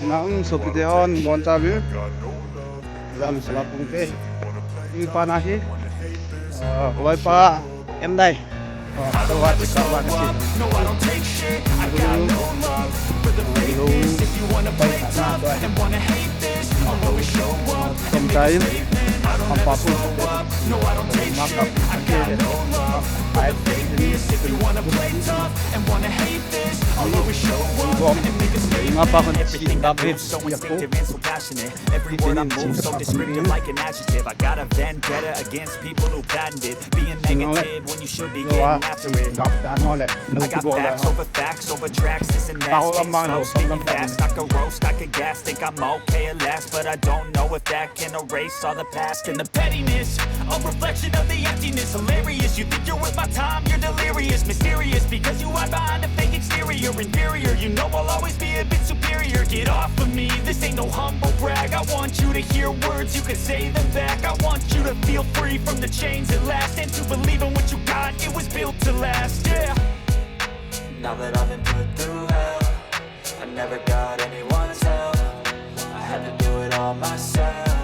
nang sopiteon bon sabi dalam selapung teh ini panahi kawai pa gnthei lewat kawan sih sometimes Hampa pun makap ngapa kan cinta bed Every word I move so descriptive like an adjective. I got a vendetta against people who patented being negative when you should be getting after it. I got facts over tracks, this and that. Stay slow, speaking fast. I could roast, I could gas, think I'm okay at last, but I don't know if that can erase all the past and the pettiness. A reflection of the emptiness, hilarious. You think you're worth my time, you're delirious, mysterious because you hide behind a fake exterior, inferior. You know I'll always be a bit superior. Get off of me, this ain't no humble brag. I want you to hear words, you can say them back. I want you to feel free from the chains at last, and to believe in what you got, it was built to last, yeah. Now that I've been put through hell, I never got anyone's help. I had to do it all myself.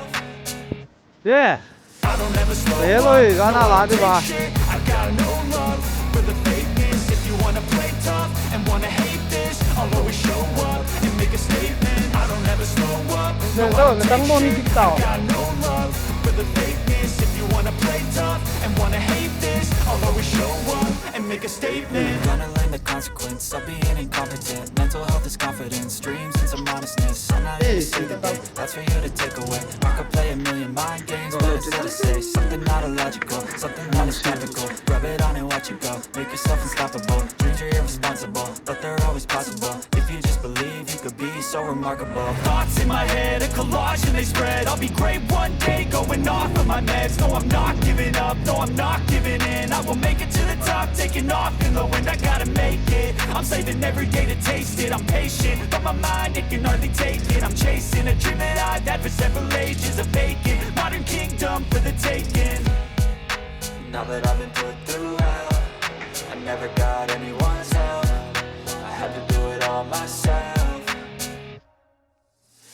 yeah I don't ever slow thế up, thôi gana lá đi bà I got no love for the fakeness. If you wanna play tough and wanna hate this, I'll always show up and make a statement. I don't ever slow up, no, I don't take shit. I got no love for the fakeness. If you wanna play tough and wanna hate this, I'll always show up and make a statement. Gonna learn the consequence of being incompetent. Mental health is confidence, dreams and some honestness. I'm not here to see the day, that's for you to take away. I could play a million mind games, but instead of say something not illogical, something that is typical. Rub it on and watch it go, make yourself unstoppable. Dreams are irresponsible, but they're always possible. If you just believe, you could be so remarkable. Thoughts in my head, a collage and they spread. I'll be great one day, going off of my meds. No, I'm not giving up, no, I'm not giving in. I will make it to the top, taking off in the wind. I gotta make it, I'm saving every day to taste it. I'm patient, but my mind, it can hardly take it. I'm chasing a dream that I've had for several ages. A vacant, modern kingdom for the taking. Now that I've been put through hell, I never got anyone's help. I had to do it all myself.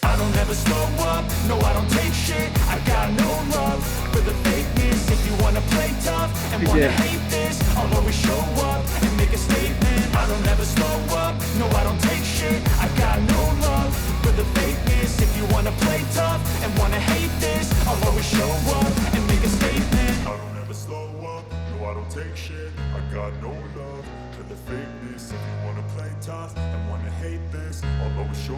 I don't ever slow up, no, I don't take shit. I got no love for the fakeness. If you wanna play tough and wanna hate this, I'll always show up and make a statement. I don't ever slow up, no, I don't take shit. I got no love for the fakeness. If you wanna play tough and wanna hate this, I'll always show up and make a statement. I don't ever slow up, no I don't take shit. I got no love for the fakeness. If you wanna play tough and wanna hate this, I'll always show